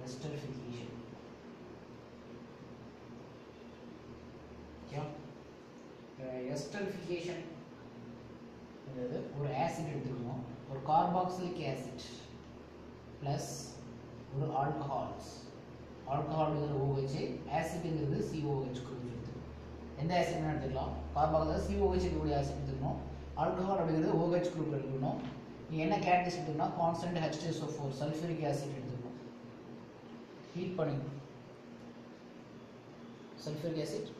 esterification. क्या esterification ஒரு acid எடுத்துக்கணும், ஒரு கார்பாக்சிலிக் ஆசிட் பிளஸ் ஒரு ஆல்கஹால்ஸ். ஆல்கஹால்ங்கிறது OH, ஆசிட்ங்கிறது COH குரூப் எடுத்துக்கணும். எந்த ஆசிட் வேணா எடுத்துக்கலாம். கார்பாக்சில் COH இருக்கக்கூடிய ஆசிட் எடுத்துக்கணும். ஆல்கஹால் அப்படிங்கிறது OH குரூப் எடுத்துக்கணும். நீ என்ன கேட்டலிஸ்ட் எடுத்துக்கணும், கான்ஸ்டன்ட் H2SO4 சல்ஃபூரிக் ஆசிட் எடுத்துக்கணும். ஹீட் பண்ணி சல்ஃபூரிக் ஆசிட்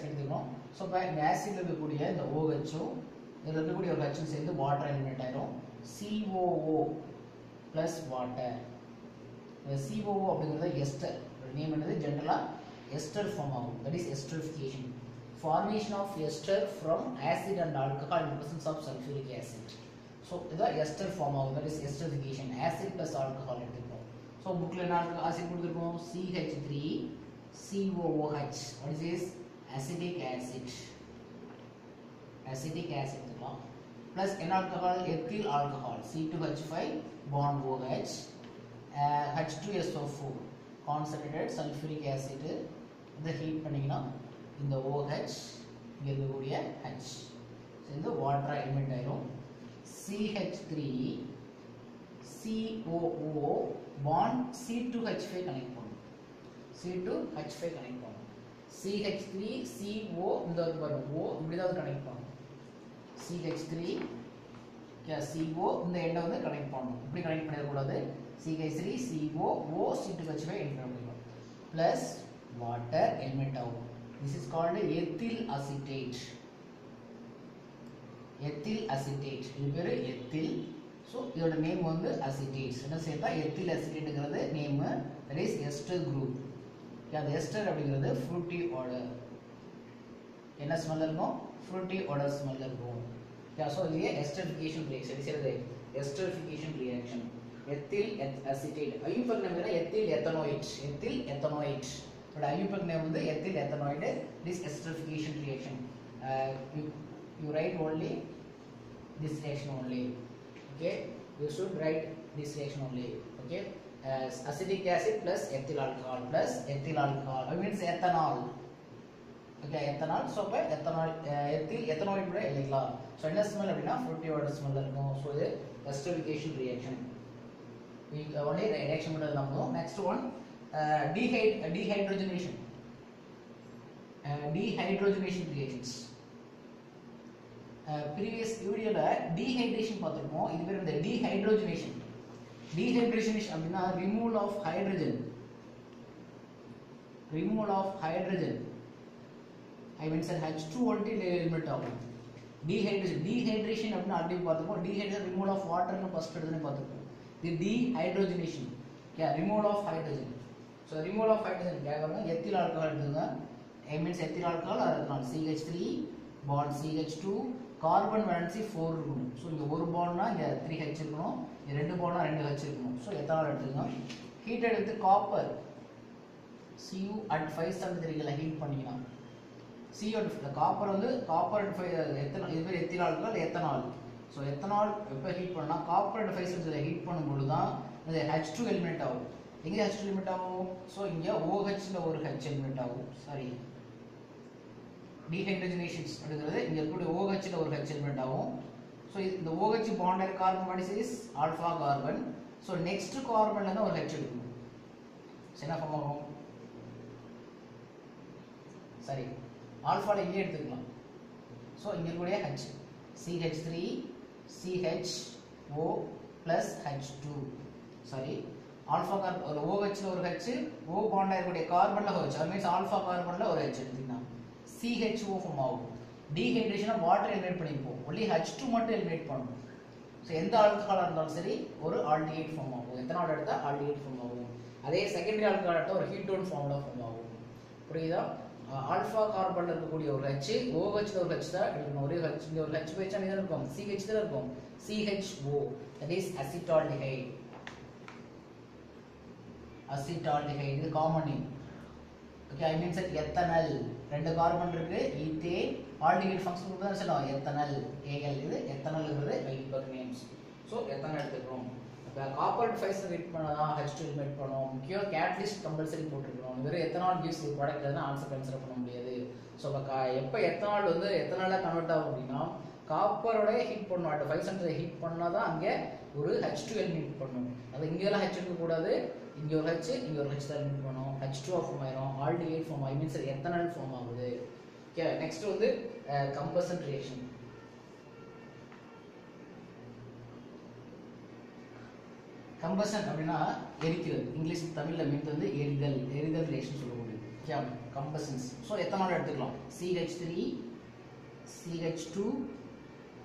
எடுத்துக்கணும். ஸோ இப்போ இந்த ஆசிட்ல இருக்கக்கூடிய இந்த OHம் இதில் இருக்கக்கூடிய ஒரு H சேர்ந்து வாட்டர் எலிமெண்ட் ஆயிரும். COO plus water. இந்த COO அப்படிங்கிறது எஸ்டர் நேம் என்னது, ஜென்ரலாக எஸ்டர் ஃபார்ம் ஆகும். That is esterification. Formation of ester from acid and alcohol in presence of sulfuric acid. So இதான் ester form ஆகும். That is esterification. Acid plus alcohol எடுத்துப்போம். So bookல என்ன acid கொடுத்துருக்கோம், CH3COOH. What is this? Acetic acid. Acetic acid எடுத்துக்கலாம். Plus N alcohol, ethyl alcohol, C2H5 bond OH, H2SO4 concentrated sulfuric acid. இதை heat பண்ணிங்கன்னா இந்த OH இங்க இருக்கக்கூடிய H சேர்ந்து வாட்டர் எலிமெண்ட் ஆயிரும். CH3COO bond C2H5 கனெக்ட் பண்ணும். C2H5 கனெக்ட் பண்ணும். CH3CO இந்த பாருங்க O இப்படி தான் கனெக்ட் பண்ணும். CH3 CO இந்த எண்டை வந்து கனெக்ட் பண்ணணும். இப்படி கனெக்ட் பண்ணிட கூடாது. CH3CO O C2H5 என்டர் பண்ணிடும். பிளஸ் வாட்டர் எலிமெண்ட் ஆகும். This is called ethyl acetate. Ethyl acetate. இது பேரு ethyl. So இதோட நேம் வந்து acetate. என்ன சேர்த்தா ethyl acetateங்கிறது name. That is ester group. அந்த ester அப்படிங்கிறது fruity odor. என்ன ஸ்மெல் இருக்கும்? Fruity odor ஸ்மெல் இருக்கும். So இது esterification reaction. இது என்னது? Esterification reaction. Ethyl acetate. IUPAC name என்ன? ethyl ethanoate. Ethyl ethanoate. But IUPAC name is ethyl ethanoate. This esterification reaction. You write only this reaction only. Okay, you should write this reaction only. Okay, acetic acid plus ethyl alcohol plus ethyl alcohol. It means ethanol. Okay, ethanol. So by ethanol, ethyl ethanoate கூட எழுதிக்கலாம். So என்ன smell அப்படினா fruity odor smell இருக்கும். So இது esterification reaction. We only reaction மட்டும் எழுதலாம். Next one. Dehydrogenation. Dehydrogenation reactions. Previous video la dehydration பார்த்திருப்போம். இது பேர் இந்த dehydrogenation. Dehydrogenation அப்படினா removal of hydrogen. Removal of hydrogen. I mean sir H2O element ஆகும். Dehydration அப்படினா ஆல்ரெடி பார்த்திருப்போம். Dehydration removal of water னு ஃபர்ஸ்ட் எடுத்துனே பார்த்திருப்போம். இது dehydrogenation. removal of hydrogen. So removal of hydrogen क्या करना, ethyl alcohol எடுத்துங்க. I means ethyl alcohol or ethanol. CH3 bond CH2 carbon valency 4 இருக்கணும். So இங்க ஒரு bondனா இங்க 3H இருக்கணும். இங்க ரெண்டு bondனா 2H இருக்கணும். So ethanol எடுத்துங்க. ஹீட் எடுத்து copper Cu at 573 ல ஹீட் பண்ணிக்கலாம். Cu the copper வந்து copper at 5 ethanol இது பேர் ethyl alcohol ethanol. So ethanol எப்ப ஹீட் பண்ணா copper at 573 ல ஹீட் பண்ணும்போது தான் இது H2 எலிமெண்ட் ஆகும். எங்க H2 எலிமெண்ட் ஆகும்? சோ இங்க OH ல ஒரு H எலிமெண்ட் ஆகும். சாரி, dehydrogenation அப்படிங்கிறது இங்க இருக்கக்கூடிய OH ல ஒரு H எலிமெண்ட் ஆகும். சோ இந்த OH bond ஆன carbon what is alpha carbon. So next கார்பன்ல இருந்து ஒரு H எடுக்கணும். என்ன ஃபார்ம் ஆகும்? சரி, ஆல்பால இங்கே எடுத்துக்கலாம். சோ இங்க இருக்கக்கூடிய H CH3 CHO plus H2. Sorry, alpha carbon ஒரு OH ல ஒரு H, O பாண்ட் ஆயிருக்கூடிய கார்பன்ல OH. அது மீன்ஸ் ஆல்பா கார்பன்ல ஒரு H எடுத்துக்கலாம். CHO ஃபார்ம் ஆகும். டீஹைட்ரேஷனா வாட்டர் எலிமினேட் பண்ணிப்போம். only H2 மட்டும் எலிமினேட் பண்ணனும். சோ எந்த ஆல்கஹாலா இருந்தாலும் சரி ஒரு ஆல்டிஹைட் ஃபார்ம் ஆகும். எத்தனால் எடுத்தா ஆல்டிஹைட் ஃபார்ம் ஆகும். அதே செகண்டரி ஆல்கஹால் எடுத்தா ஒரு கீட்டோன் ஃபார்ம்ல ஃபார்ம் ஆகும். புரியுதா? ஆல்பா கார்பன்ல இருக்கக்கூடிய ஒரு H, OH ல ஒரு H தான் எடுக்கணும். ஒரே H இங்க ஒரு H பேச்சா நீங்க இருக்கும். CH தான் இருக்கும். CHO, that is acetaldehyde. Acetaldehyde இது common name. Okay, I means ethanol. ரெண்டு கார்பன் இருக்கு, ஈத்தேன். ஆல்டிஹைட் ஃபங்க்ஷன் தான் சொல்லலாம். எத்தனால் AL இது எத்தனால்ங்கிறது ஐயூபக் நேம்ஸ். ஸோ எத்தனை எடுத்துக்கிறோம். இப்போ காப்பர் ஃபைஸ் ஹீட் பண்ணா H2 மேட் பண்ணும். முக்கியம் கேட்டலிஸ்ட் கம்பல்சரி போட்டுருக்கணும். வெறும் எத்தனால் கிவ்ஸ் ப்ராடக்ட் எதுனா ஆன்சர் கன்சிடர் பண்ண முடியாது. ஸோ இப்போ எப்போ எத்தனால் வந்து எத்தனால கன்வெர்ட் ஆகும் அப்படின்னா காப்பரோட ஹீட் பண்ணும். அட் 500 ஹீட் பண்ணால் தான் அங்கே ஒரு H2L மீட் பண்ணும். அது இங்கெல்லாம் H இருக்கக்கூடாது. இங்கே ஒரு H இங்கே ஒரு H தான் மீட் பண்ணும். H2O ஃபார்ம் ஆயிரும். ஆல்டிஹைட் ஃபார்ம் ஆகி மீன்ஸ் எத்தனால் ஃபார்ம் ஆகுது. ஓகே, நெக்ஸ்ட் வந்து கம்பஷன் ரியாக்ஷன். கம்பஷன் அப்படின்னா எரிக்கிறது. இங்கிலீஷ் தமிழில் மீன் வந்து எரிதல் ரியாக்ஷன் சொல்லக்கூடியது. ஓகே, கம்பஷன்ஸ். ஸோ எத்தனால் எடுத்துக்கலாம். CH3 CH2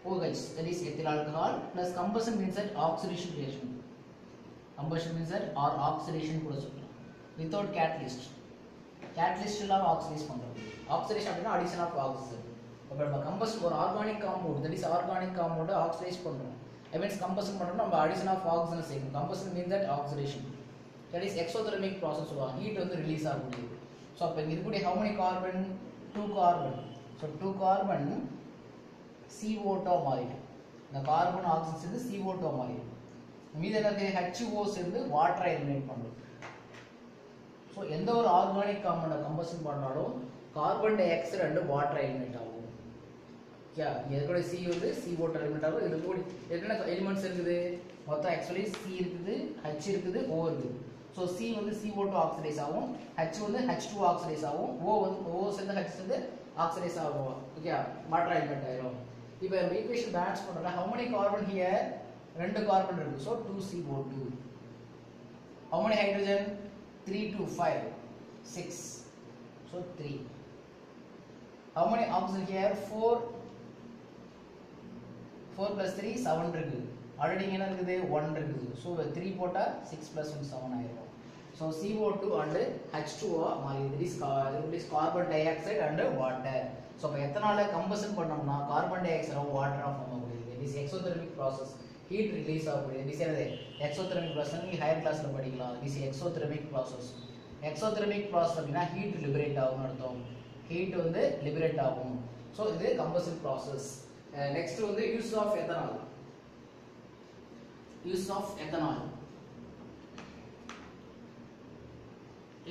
OH, that is ethyl alcohol plus combustion means that oxidation reaction. Combustion means that or oxidation கூட சொல்லலாம். Without catalyst. Catalyst இல்லாம oxidize பண்றோம். Oxidation அப்படின்னா addition of oxygen. அப்ப நம்ம combustion ஒரு organic compound, that is organic compound oxidize பண்றோம். I means combustion பண்றோம்னா நம்ம addition of oxygen சேர்க்கணும். Combustion means that oxidation. That is exothermic process சொல்லுவாங்க. Heat வந்து release ஆகக்கூடியது. So அப்ப இங்க இருக்கக்கூடிய how many carbon? 2 carbon. So 2 carbon CO2 மாறிடும். இந்த கார்பன் ஆக்சிஜன் சேர்ந்து CO2 மாறிடும். மீதி என்ன HO சேர்ந்து வாட்டரை எலிமினேட் பண்ணும். ஸோ எந்த ஒரு ஆர்கானிக் காம்பவுண்டை கம்பஷன் பண்ணாலும் carbon di oxide and water eliminate ஆகும். ஓகே, இதோட C வந்து CO2 எலிமினேட் ஆகும். இது கூட என்னென்ன எலிமெண்ட்ஸ் இருக்குது மொத்தம் ஆக்சுவலி C இருக்குது, H இருக்குது, O இருக்குது. ஸோ C வந்து CO2 ஆக்சிடைஸ் ஆகும், H வந்து H2 ஆக்சிடைஸ் ஆகும், O வந்து O சேர்ந்து H சேர்ந்து ஆக்சிடைஸ் ஆகும். ஓகே, வாட்டர் எலிமினேட் ஆயிரும். இப்போ நம்ம ஈக்குவேஷன் பேலன்ஸ் பண்றோம்னா how many carbon here? ரெண்டு கார்பன் இருக்கு. so 2CO2. how many hydrogen? 3 to 5 6, so 3. how many oxygen here? 4 plus 3 7 இருக்கு. ஆல்ரெடி என்ன இருக்குது 1 இருக்குது. so 3 போட்டா 6 plus 1 7 ஆயிரும். so CO2 and H2O மாறிடுது. it is carbon dioxide and water. So இப்போ எத்தனால கம்பஷன் பண்ணோம்னா carbon dioxide water form ஆகுது. it is exothermic process. heat release ஆகுது. this is exothermic process. நீங்க ஹையர் கிளாஸ்ல படிக்கலாம். this is exothermic process. exothermic process அப்படினா heat liberate ஆகும் அர்த்தம். heat வந்து liberate ஆகும். so இது combustion process. next வந்து use of ethanol. use of ethanol.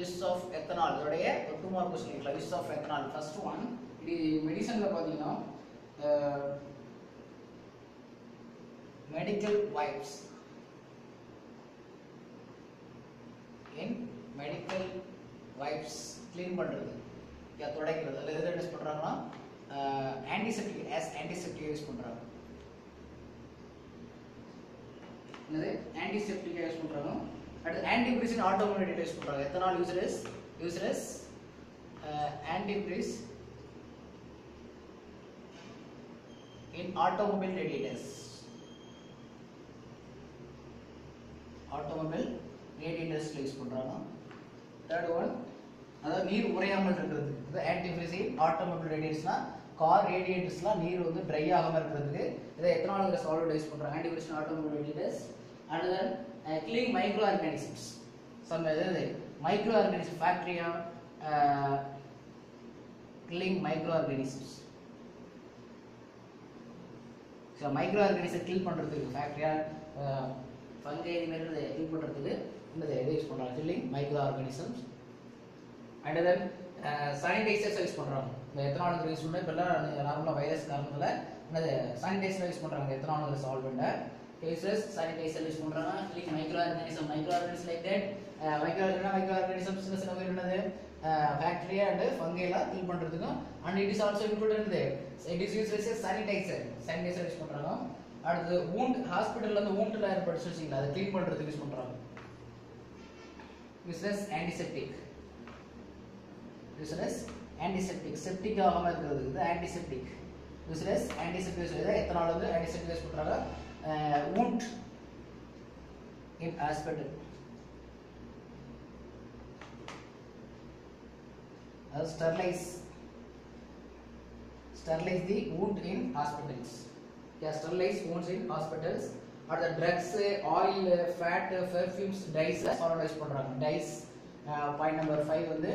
use of ethanol இதோடைய ஒரு 2 மார்க் क्वेश्चन இருக்குல. use of ethanol first one இது மெடிசன்ல பாத்தீங்கன்னா medical wipes in medical wipes clean பண்றது யா துடைக்கிறது அதுல எதை யூஸ் பண்றாங்கன்னா ஆன்டிசெப்டிக் as antiseptic யூஸ் பண்றாங்க. என்னது ஆன்டிசெப்டிக் யூஸ் பண்றாங்க. அடுத்து ஆன்டிபிரிஸ் இன் ஆட்டோமொபைல் யூஸ் பண்றாங்க. எத்தனால் யூசரஸ் antifreeze in automobile radiators. automobile radiators use பண்றாங்க. third one அதாவது நீர் உறையாமல் இருக்கிறது. இது ஆன்டிஃப்ரீஸ் இன் ஆட்டோமொபைல் ரேடியேட்டர்ஸ்னா கார் ரேடியேட்டர்ஸ்லாம் நீர் வந்து ட்ரை ஆகாம இருக்கிறதுக்கு இதை எத்தனால்ங்கிற சால்வெண்ட் யூஸ் பண்றாங்க. Antifreeze in automobile radiators and then killing microorganisms. some இது microorganisms factory killing microorganisms. So microorganisms kill பண்றதுக்கு ஃபேக்டரியா ஃபங்கை இந்த மாதிரி கில் பண்றதுக்கு இந்த இதை யூஸ் பண்றாங்க killing microorganisms. and then sanitizers use பண்றாங்க. இந்த எத்தனால்ங்கிற யூஸ் பண்ணா இப்ப நார்மலா வைரஸ் காரணத்தால என்னது சானிடைசர் யூஸ் பண்றாங்க. எத்தனால்ங்கிற சால்வெண்ட cases sanitizer யூஸ் பண்றாங்க. killing microorganisms like that microorganisms சின்ன உயிர் என்னது factory and fungi எல்லாம் kill பண்றதுக்கு and it is also included in there. it is used as a sanitizer use பண்றாங்க. அடுத்து wound ஹாஸ்பிடல்ல அந்த woundல ஏற்பட்டு வச்சிங்களா அதை க்ளீன் பண்றதுக்கு யூஸ் பண்றாங்க. used as antiseptic செப்டிக் ஆகாம இருக்கிறது இது antiseptic used as antiseptic ethanol வந்து antiseptic யூஸ் பண்றாங்க. wound in hospital sterilize the wound in hospitals. sterilize wounds in hospitals. or the drugs, oil, fat, perfumes, dyes solvent use பண்றாங்க. dyes point number 5 வந்து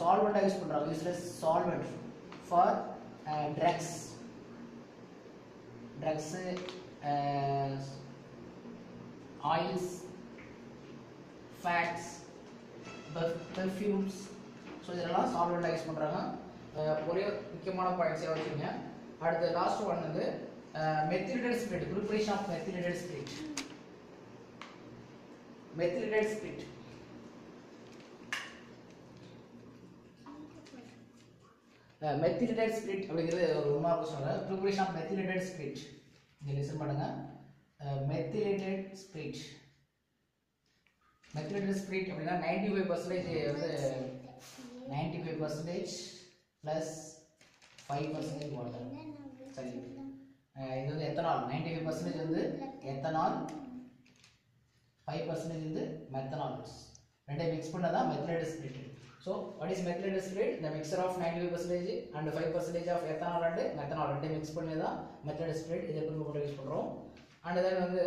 solvent use பண்றாங்க. useless solvent for drugs oils, fats, perfumes. So இதெல்லாம் சால்வெண்ட்டாக use பண்ணுறாங்க. ஒரே முக்கியமான பாயிண்ட்ஸாக வச்சுக்கோங்க. அடுத்து லாஸ்ட் ஒன் வந்து methylated spirit, preparation of methylated spirit. Methylated spirit methylated spirit அப்படிங்கிறது ஒரு மார்க் சொல்கிறேன். ப்ரிப்பரேஷன் ஆஃப் மெத்திலேட்டட் ஸ்பிரிட் இங்கே லிசன் பண்ணுங்க. மெத்திலேட்டட் ஸ்பிரிட், மெத்திலேட்டட் ஸ்பிரிட் அப்படின்னா 95% வந்து 95% ப்ளஸ் 5% வாட்டர். சரி, இது வந்து எத்தனால். 95% வந்து எத்தனால், 5% வந்து மெத்தனால். ரெண்டே மிக்ஸ் பண்ணதான் methylated spirit. So what is methylated spirit? The mixture of 95% and 5% of ethanol and methanol ரெண்டே மிக்ஸ் பண்ணி தான் methylated spirit இதை ப்ரிப்பேர் பண்ண யூஸ் பண்றோம். And then வந்து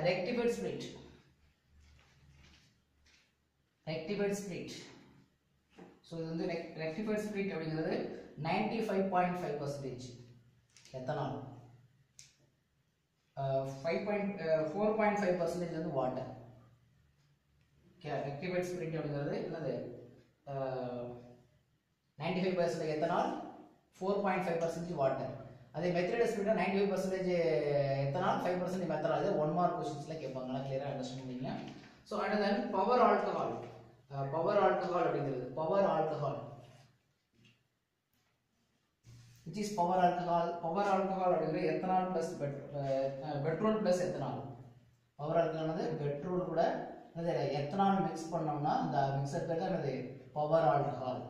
rectified spirit. Rectified spirit. So இது வந்து rectified spirit அப்படிங்கிறது 95.5% ethanol, 4.5% வந்து water. Okay, rectified spirit அப்படிங்கிறது என்னது? 95% ethanol, 4.5% water. அதே மெத்திலேட்டட் ஸ்பிரிட் 95% ethanol, 5% methanol. இது 1 மார்க் क्वेश्चंसல கேட்பாங்க. கிளியரா அண்டர்ஸ்டாண்ட் பண்ணீங்க. So and then power alcohol. Power alcohol அப்படிங்கிறது power alcohol. which is power alcohol. Power alcohol அப்படிங்கிறது ethanol plus petrol plus ethanol. Power ஆல்கஹால்னா பெட்ரோல் கூட எத்தனால் மிக்ஸ் பண்ணோம்னா அந்த மிக்சர் பேர் தான் என்னது? Power alcohol.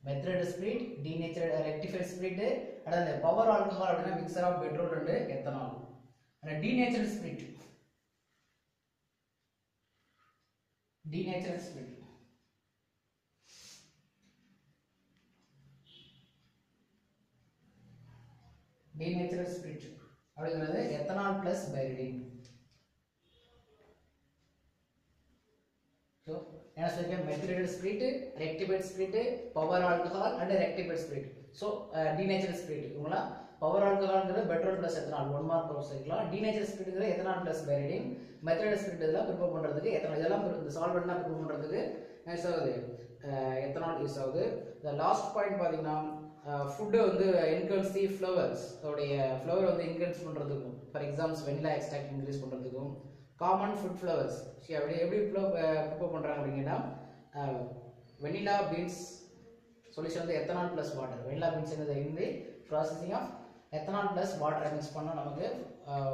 Methylated spirit, denatured rectified spirit. அதாவது பவர் ஆல்கஹால் அப்படினா mixture of petrol and ethanol. and denatured spirit, denatured spirit denatured spirit அப்படிங்கிறது எத்தனால் பிளஸ் பைரிடின். So என்ன சொல்றேன்? methylated spirit, rectified spirit, power alcohol and rectified spirit. So denatured spirit இவங்களா power alcoholங்கிறது petrol plus ethanol 1 mark ப்ரொசைக்லாம். denatured spiritங்கிறது ethanol plus pyridine. methylated spirit இதெல்லாம் prepare பண்றதுக்கு ethanol இதெல்லாம் இந்த சால்வெண்ட்னா ப்ரிப்பேர் பண்றதுக்கு யூஸ் ஆகுது, எத்தனால் யூஸ் ஆகுது. the last point பாத்தீங்கன்னா ஃபுட் வந்து என்ஹான்ஸ் தி ஃப்ளவர்ஸ். அதோடைய ஃப்ளவர் வந்து இன்க்ரீஸ் பண்றதுக்கும், for example vanilla extract increase பண்றதுக்கும் காமன் ஃபுட் ஃப்ளவர்ஸ் எப்படி ப்ரிப்பேர் பண்ணுறாங்க அப்படிங்கன்னா வெனிலா பீன்ஸ் சொல்யூஷன் வந்து ethanol plus water. Vanilla beans என்னது? இந்த ப்ராசஸிங் ஆஃப் எத்தனால் ப்ளஸ் வாட்டரை மிக்ஸ் பண்ணால் நமக்கு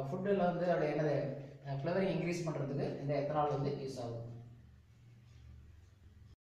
ஃபுட்டில் வந்து அதோட என்னது ஃப்ளவரிங் இன்க்ரீஸ் பண்ணுறதுக்கு இந்த எத்தனால் வந்து யூஸ் ஆகும்.